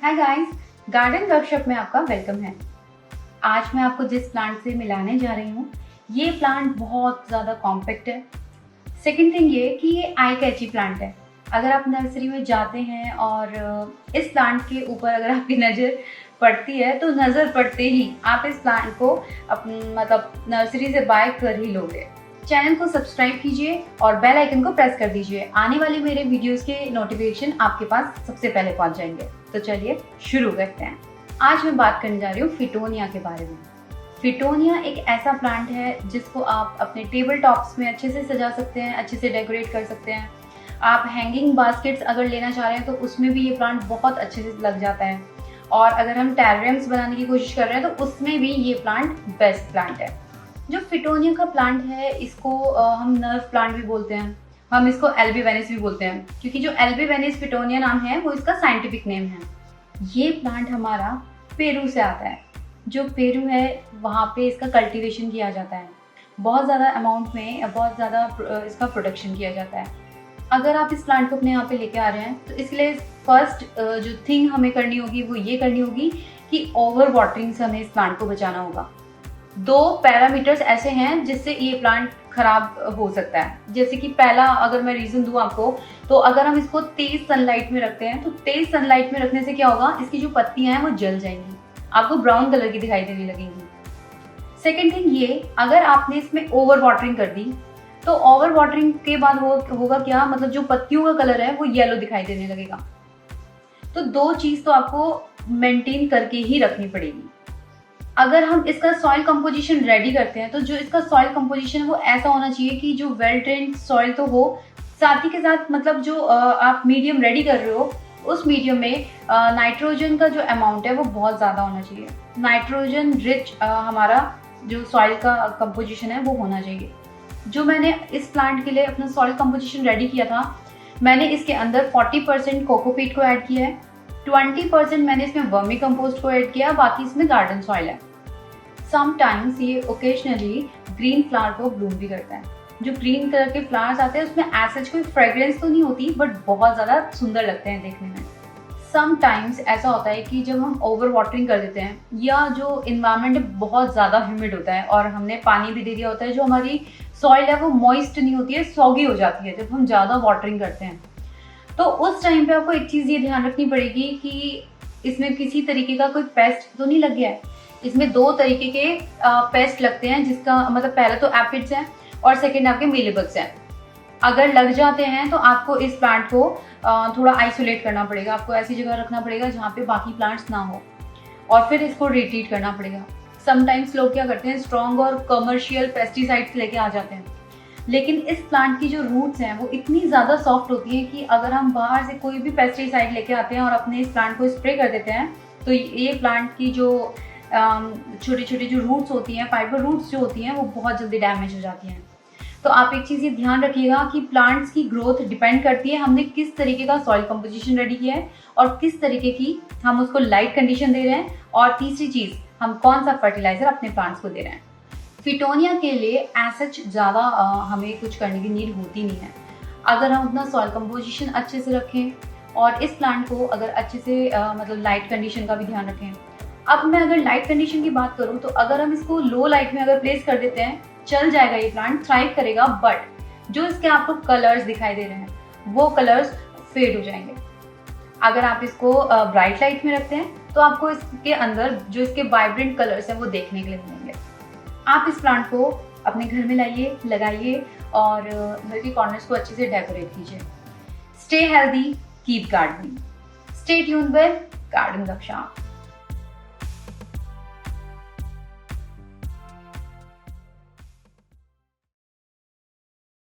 Hi guys, garden workshop में आपका welcome है। आज मैं आपको जिस प्लांट से मिलाने जा रही हूँ, ये प्लांट बहुत ज़्यादा कॉम्पैक्ट है। सेकंड थिंग ये कि ये आई कैची प्लांट है। अगर आप नर्सरी में जाते हैं और इस प्लांट के ऊपर अगर आपकी नज़र पड़ती है तो नज़र पड़ते ही आप इस प्लांट को मतलब नर्सरी से बाय कर ही लोगे। चैनल को सब्सक्राइब कीजिए और बेल आइकन को प्रेस कर दीजिए। आने वाले मेरे वीडियोस के नोटिफिकेशन आपके पास सबसे पहले पहुंच जाएंगे। तो चलिए शुरू करते हैं। आज मैं बात करने जा रही हूँ फिटोनिया के बारे में। फिटोनिया एक ऐसा प्लांट है जिसको आप अपने टेबल टॉप्स में अच्छे से सजा सकते हैं, अच्छे से डेकोरेट कर सकते हैं। आप हैंगिंग बास्केट्स अगर लेना चाह रहे हैं तो उसमें भी ये प्लांट बहुत अच्छे से लग जाता है। और अगर हम टेरेरियम्स बनाने की कोशिश कर रहे हैं तो उसमें भी ये प्लांट बेस्ट प्लांट है। जो फिटोनिया का प्लांट है इसको हम नर्व प्लांट भी बोलते हैं, हम इसको एल्बी वेनिस भी बोलते हैं, क्योंकि जो एल्बी वेनिस फिटोनिया नाम है वो इसका साइंटिफिक नेम है। ये प्लांट हमारा पेरू से आता है। जो पेरू है वहाँ पे इसका कल्टीवेशन किया जाता है, बहुत ज़्यादा अमाउंट में बहुत ज़्यादा इसका प्रोडक्शन किया जाता है। अगर आप इस प्लांट को अपने यहाँ पे लेके आ रहे हैं तो इसलिए फर्स्ट जो थिंग हमें करनी होगी वो ये करनी होगी कि ओवर वाटरिंग से हमें इस प्लांट को बचाना होगा। 2 पैरामीटर्स ऐसे हैं जिससे ये प्लांट खराब हो सकता है। जैसे कि पहला अगर मैं रीजन दूं आपको, तो अगर हम इसको तेज सनलाइट में रखते हैं तो तेज सनलाइट में रखने से क्या होगा, इसकी जो पत्तियां हैं वो जल जाएंगी, आपको ब्राउन कलर की दिखाई देने लगेंगी। सेकेंड थिंग ये, अगर आपने इसमें ओवर वाटरिंग कर दी तो ओवर वाटरिंग के बाद होगा क्या, मतलब जो पत्तियों का कलर है वो येलो दिखाई देने लगेगा। तो 2 चीज तो आपको मेंटेन करके ही रखनी पड़ेगी। अगर हम इसका सॉइल कंपोजिशन रेडी करते हैं तो जो इसका सॉइल कंपोजिशन है वो ऐसा होना चाहिए कि जो वेल ड्रेन्ड सॉइल तो हो, साथ ही के साथ मतलब जो आप मीडियम रेडी कर रहे हो उस मीडियम में नाइट्रोजन का जो अमाउंट है वो बहुत ज़्यादा होना चाहिए। नाइट्रोजन रिच हमारा जो सॉइल का कंपोजिशन है वो होना चाहिए। जो मैंने इस प्लांट के लिए अपना सॉइल कंपोजिशन रेडी किया था, मैंने इसके अंदर 40% कोकोपीट को ऐड किया है, 20% मैंने इसमें वर्मी कंपोस्ट को ऐड किया, बाकी इसमें गार्डन सॉइल है। समटाइम्स ये ओकेजनली ग्रीन फ्लावर को ब्लूम भी करता है। जो ग्रीन कलर के फ्लावर्स आते हैं उसमें एज कोई फ्रेग्रेंस तो नहीं होती, बट बहुत ज़्यादा सुंदर लगते हैं देखने में। समटाइम्स ऐसा होता है कि जब हम ओवर वाटरिंग कर देते हैं या जो इन्वायरमेंट बहुत ज़्यादा ह्यूमिड होता है और हमने पानी भी दे दिया होता है, जो हमारी सॉइल है वो मॉइस्ट नहीं होती है, सॉगी हो जाती है जब हम ज़्यादा वाटरिंग करते हैं। तो उस टाइम पे आपको एक चीज़ ये ध्यान रखनी पड़ेगी कि इसमें किसी तरीके का कोई पेस्ट तो नहीं लग गया है। इसमें 2 तरीके के पेस्ट लगते हैं, जिसका मतलब पहला तो एफिड्स हैं और सेकेंड आपके मीलीबग्स हैं। अगर लग जाते हैं तो आपको इस प्लांट को थोड़ा आइसोलेट करना पड़ेगा, आपको ऐसी जगह रखना पड़ेगा जहाँ पे बाकी प्लांट्स ना हो, और फिर इसको रिट्रीट करना पड़ेगा। समटाइम्स लोग क्या करते हैं, स्ट्रॉन्ग और कमर्शियल पेस्टिसाइड्स लेके आ जाते हैं, लेकिन इस प्लांट की जो रूट्स हैं वो इतनी ज़्यादा सॉफ्ट होती हैं कि अगर हम बाहर से कोई भी पेस्टिसाइड लेके आते हैं और अपने इस प्लांट को स्प्रे कर देते हैं तो ये प्लांट की जो छोटी छोटी जो रूट्स होती हैं, फाइबर रूट्स जो होती हैं, वो बहुत जल्दी डैमेज हो जाती हैं। तो आप एक चीज़ ये ध्यान रखिएगा कि प्लांट्स की ग्रोथ डिपेंड करती है हमने किस तरीके का सॉइल कंपोजिशन रेडी किया है और किस तरीके की हम उसको लाइट कंडीशन दे रहे हैं, और तीसरी चीज़ हम कौन सा फर्टिलाइजर अपने प्लांट्स को दे रहे हैं। फिटोनिया के लिए एज ज़्यादा हमें कुछ करने की नीड होती नहीं है। अगर हम अपना सॉइल कंपोजिशन अच्छे से रखें और इस प्लांट को अगर अच्छे से मतलब लाइट कंडीशन का भी ध्यान रखें। अब मैं अगर लाइट कंडीशन की बात करूं तो अगर हम इसको लो लाइट में अगर प्लेस कर देते हैं, चल जाएगा, ये प्लांट थ्राइव करेगा, बट जो इसके आपको कलर्स दिखाई दे रहे हैं वो कलर्स फेड हो जाएंगे। अगर आप इसको ब्राइट लाइट में रखते हैं तो आपको इसके अंदर जो इसके वाइब्रेंट कलर्स हैं वो देखने के लिए मिलेंगे। आप इस प्लांट को अपने घर में लाइए, लगाइए और घर के कॉर्नर्स को अच्छे से डेकोरेट कीजिए। Stay healthy, keep gardening. Stay tuned with garden workshop.